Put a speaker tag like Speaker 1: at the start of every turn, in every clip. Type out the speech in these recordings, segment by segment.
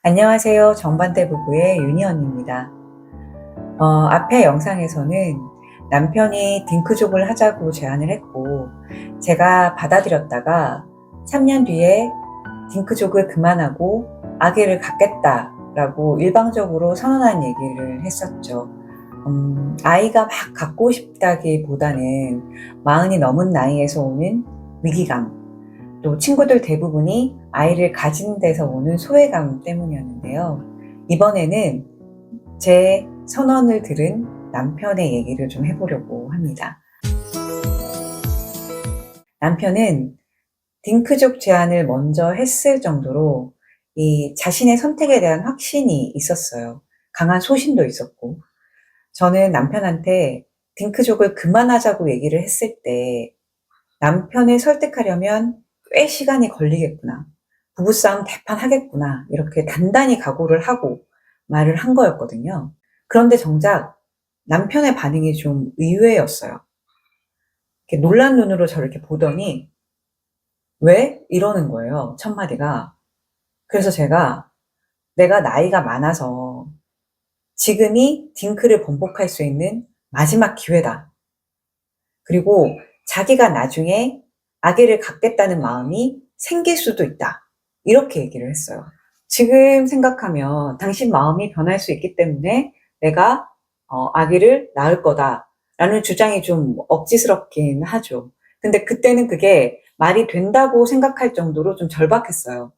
Speaker 1: 안녕하세요. 정반대 부부의 윤희 언입니다. 앞의 영상에서는 남편이 딩크족을 하자고 제안을 했고 제가 받아들였다가 3년 뒤에 딩크족을 그만하고 아기를 갖겠다라고 일방적으로 선언한 얘기를 했었죠. 아이가 막 갖고 싶다기보다는 마흔이 넘은 나이에서 오는 위기감, 또 친구들 대부분이 아이를 가진 데서 오는 소외감 때문이었는데요. 이번에는 제 선언을 들은 남편의 얘기를 좀 해보려고 합니다. 남편은 딩크족 제안을 먼저 했을 정도로 이 자신의 선택에 대한 확신이 있었어요. 강한 소신도 있었고. 저는 남편한테 딩크족을 그만하자고 얘기를 했을 때 남편을 설득하려면 꽤 시간이 걸리겠구나. 부부싸움 대판하겠구나. 이렇게 단단히 각오를 하고 말을 한 거였거든요. 그런데 정작 남편의 반응이 좀 의외였어요. 이렇게 놀란 눈으로 저를 이렇게 보더니 왜? 이러는 거예요. 첫 마디가. 그래서 제가 내가 나이가 많아서 지금이 딩크를 번복할 수 있는 마지막 기회다. 그리고 자기가 나중에 아기를 갖겠다는 마음이 생길 수도 있다. 이렇게 얘기를 했어요. 지금 생각하면 당신 마음이 변할 수 있기 때문에 내가 아기를 낳을 거다라는 주장이 좀 억지스럽긴 하죠. 근데 그때는 그게 말이 된다고 생각할 정도로 좀 절박했어요.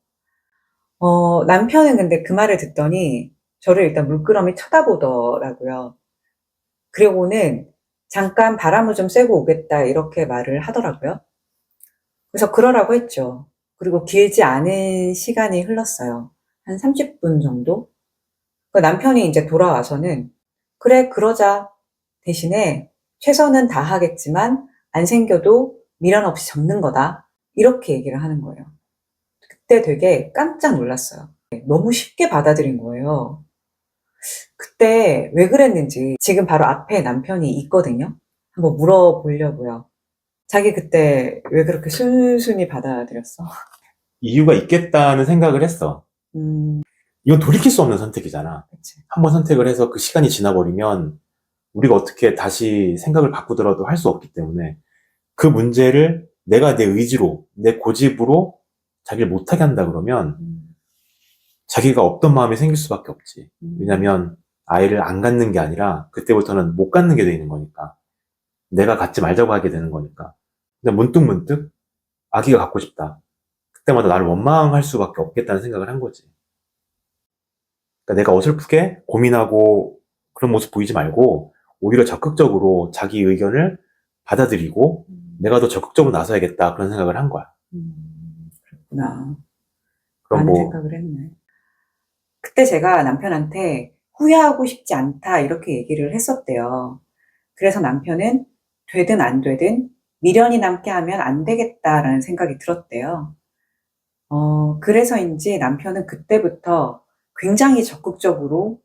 Speaker 1: 남편은 근데 그 말을 듣더니 저를 일단 물끄러미 쳐다보더라고요. 그리고는 잠깐 바람을 좀 쐬고 오겠다 이렇게 말을 하더라고요. 그래서 그러라고 했죠. 그리고 길지 않은 시간이 흘렀어요. 한 30분 정도? 그 남편이 이제 돌아와서는 그래, 그러자. 대신에 최선은 다하겠지만 안 생겨도 미련 없이 접는 거다. 이렇게 얘기를 하는 거예요. 그때 되게 깜짝 놀랐어요. 너무 쉽게 받아들인 거예요. 그때 왜 그랬는지 지금 바로 앞에 남편이 있거든요. 한번 물어보려고요. 자기 그때 왜 그렇게 순순히 받아들였어?
Speaker 2: 이유가 있겠다는 생각을 했어.
Speaker 1: 음,
Speaker 2: 이건 돌이킬 수 없는 선택이잖아.
Speaker 1: 그치.
Speaker 2: 한번 선택을 해서 그 시간이 지나버리면 우리가 어떻게 다시 생각을 바꾸더라도 할 수 없기 때문에 그 문제를 내가 내 의지로, 내 고집으로 자기를 못하게 한다 그러면 자기가 없던 마음이 생길 수밖에 없지. 왜냐면 아이를 안 갖는 게 아니라 그때부터는 못 갖는 게 되는 거니까. 내가 갖지 말자고 하게 되는 거니까. 근데 문득문득 아기가 갖고 싶다. 그때마다 나를 원망할 수밖에 없겠다는 생각을 한 거지. 그러니까 내가 어설프게 고민하고 그런 모습 보이지 말고 오히려 적극적으로 자기 의견을 받아들이고 내가 더 적극적으로 나서야겠다 그런 생각을 한 거야.
Speaker 1: 그렇구나.
Speaker 2: 그럼
Speaker 1: 많은
Speaker 2: 뭐
Speaker 1: 생각을 했네. 그때 제가 남편한테 후회하고 싶지 않다 이렇게 얘기를 했었대요. 그래서 남편은 되든 안 되든 미련이 남게 하면 안 되겠다라는 생각이 들었대요. 그래서인지 남편은 그때부터 굉장히 적극적으로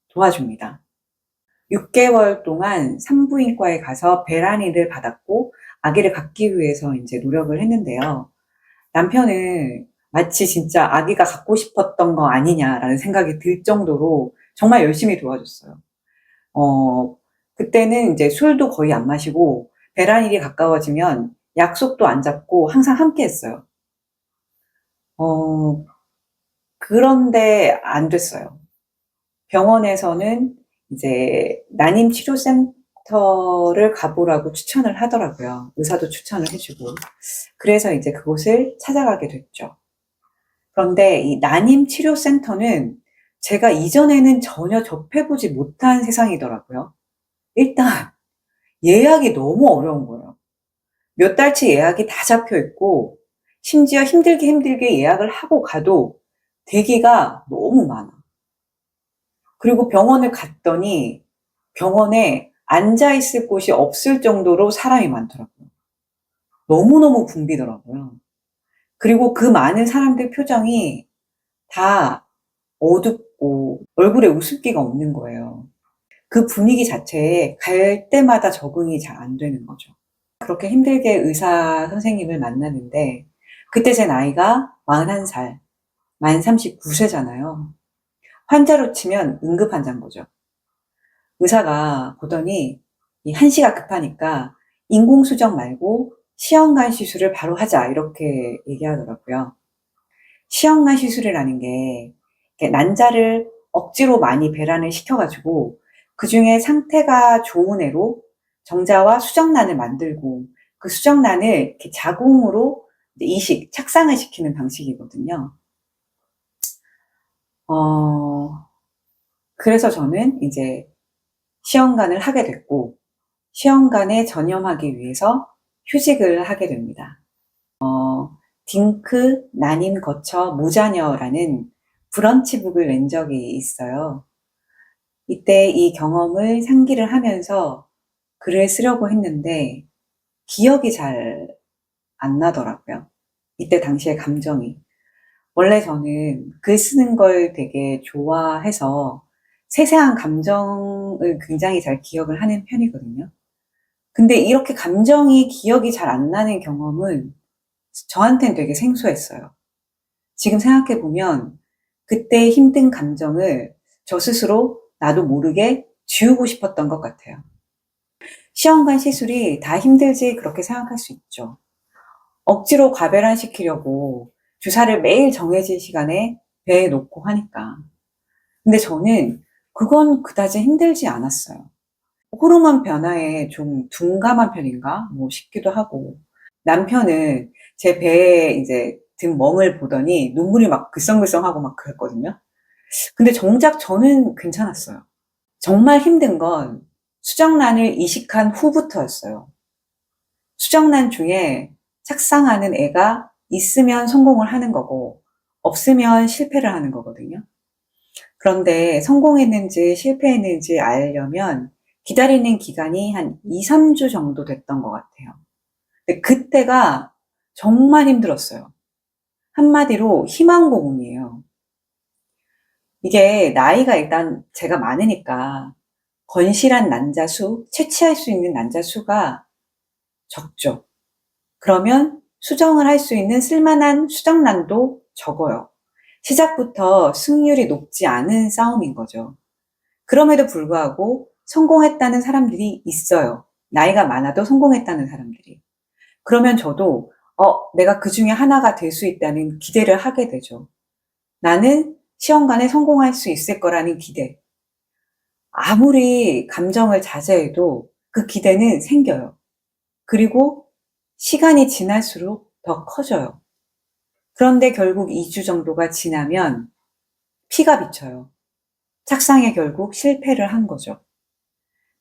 Speaker 1: 도와줍니다. 6개월 동안 산부인과에 가서 배란이를 받았고 아기를 갖기 위해서 이제 노력을 했는데요. 남편은 마치 진짜 아기가 갖고 싶었던 거 아니냐라는 생각이 들 정도로 정말 열심히 도와줬어요. 어, 그때는 이제 술도 거의 안 마시고 배란일이 가까워지면 약속도 안 잡고 항상 함께 했어요. 어, 그런데 안 됐어요. 병원에서는 이제 난임치료센터를 가보라고 추천을 하더라고요. 의사도 추천을 해주고. 그래서 이제 그곳을 찾아가게 됐죠. 그런데 이 난임치료센터는 제가 이전에는 전혀 접해보지 못한 세상이더라고요. 일단 예약이 너무 어려운 거예요. 몇 달치 예약이 다 잡혀 있고 심지어 힘들게 예약을 하고 가도 대기가 너무 많아. 그리고 병원을 갔더니 병원에 앉아 있을 곳이 없을 정도로 사람이 많더라고요. 너무너무 붐비더라고요. 그리고 그 많은 사람들 표정이 다 어둡고 얼굴에 웃음기가 없는 거예요. 그 분위기 자체에 갈 때마다 적응이 잘 안 되는 거죠. 그렇게 힘들게 의사 선생님을 만나는데 그때 제 나이가 41살, 만 39세잖아요. 환자로 치면 응급환자인 거죠. 의사가 보더니 이 한시가 급하니까 인공수정 말고 시험관 시술을 바로 하자 이렇게 얘기하더라고요. 시험관 시술이라는 게 난자를 억지로 많이 배란을 시켜가지고 그 중에 상태가 좋은 애로 정자와 수정란을 만들고 그 수정란을 이렇게 자궁으로 이식, 착상을 시키는 방식이거든요. 그래서 저는 이제 시험관을 하게 됐고, 시험관에 전념하기 위해서 휴직을 하게 됩니다. 딩크 난임 거처 무자녀라는 브런치북을 낸 적이 있어요. 이때 이 경험을 상기를 하면서 글을 쓰려고 했는데 기억이 잘 안 나더라고요. 이때 당시의 감정이. 원래 저는 글 쓰는 걸 되게 좋아해서 세세한 감정을 굉장히 잘 기억을 하는 편이거든요. 근데 이렇게 감정이 기억이 잘 안 나는 경험은 저한테는 되게 생소했어요. 지금 생각해보면 그때 힘든 감정을 저 스스로 나도 모르게 지우고 싶었던 것 같아요. 시험관 시술이 다 힘들지 그렇게 생각할 수 있죠. 억지로 과배란시키려고 주사를 매일 정해진 시간에 배에 놓고 하니까. 근데 저는 그건 그다지 힘들지 않았어요. 호르몬 변화에 좀 둔감한 편인가? 싶기도 하고. 남편은 제 배에 이제 든 멍을 보더니 눈물이 막 글썽글썽하고 막 그랬거든요. 근데 정작 저는 괜찮았어요. 정말 힘든 건 수정란을 이식한 후부터였어요. 수정란 중에 착상하는 애가 있으면 성공을 하는 거고 없으면 실패를 하는 거거든요. 그런데 성공했는지 실패했는지 알려면 기다리는 기간이 한 2, 3주 정도 됐던 것 같아요. 근데 그때가 정말 힘들었어요. 한마디로 희망고문이에요. 이게 나이가 일단 제가 많으니까 건실한 난자 수, 채취할 수 있는 난자 수가 적죠. 그러면 수정을 할 수 있는 쓸만한 수정란도 적어요. 시작부터 승률이 높지 않은 싸움인 거죠. 그럼에도 불구하고 성공했다는 사람들이 있어요. 나이가 많아도 성공했다는 사람들이. 그러면 저도 내가 그 중에 하나가 될 수 있다는 기대를 하게 되죠. 나는 시험관에 성공할 수 있을 거라는 기대. 아무리 감정을 자제해도 그 기대는 생겨요. 그리고 시간이 지날수록 더 커져요. 그런데 결국 2주 정도가 지나면 피가 비쳐요. 착상에 결국 실패를 한 거죠.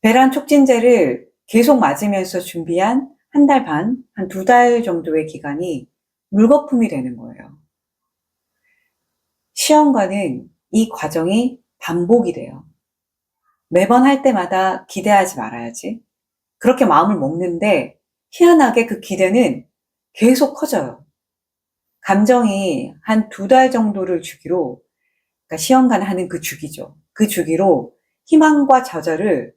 Speaker 1: 배란 촉진제를 계속 맞으면서 준비한 한 달 반, 한 2달 정도의 기간이 물거품이 되는 거예요. 시험과는 이 과정이 반복이 돼요. 매번 할 때마다 기대하지 말아야지. 그렇게 마음을 먹는데 희한하게 그 기대는 계속 커져요. 감정이 한 2달 정도를 주기로, 그러니까 시험관 하는 그 주기죠. 그 주기로 희망과 좌절을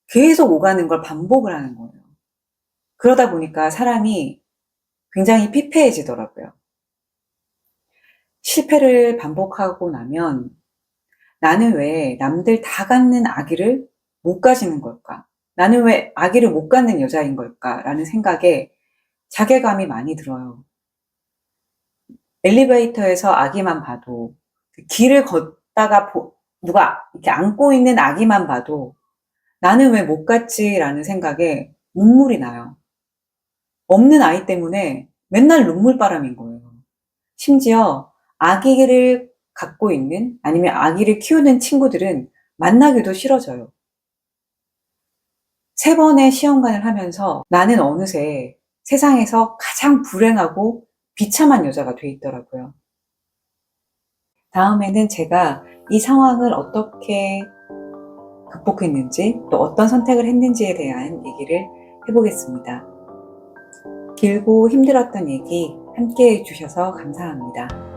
Speaker 1: 계속 오가는 걸 반복을 하는 거예요. 그러다 보니까 사람이 굉장히 피폐해지더라고요. 실패를 반복하고 나면 나는 왜 남들 다 갖는 아기를 못 가지는 걸까? 나는 왜 아기를 못 갖는 여자인 걸까? 라는 생각에 자괴감이 많이 들어요. 엘리베이터에서 아기만 봐도, 길을 걷다가 누가 이렇게 안고 있는 아기만 봐도 나는 왜 못 갔지라는 생각에 눈물이 나요. 없는 아이 때문에 맨날 눈물바람인 거예요. 심지어 아기를 갖고 있는 아니면 아기를 키우는 친구들은 만나기도 싫어져요. 3번의 시험관을 하면서 나는 어느새 세상에서 가장 불행하고 비참한 여자가 돼 있더라고요. 다음에는 제가 이 상황을 어떻게 극복했는지 또 어떤 선택을 했는지에 대한 얘기를 해보겠습니다. 길고 힘들었던 얘기 함께 해주셔서 감사합니다.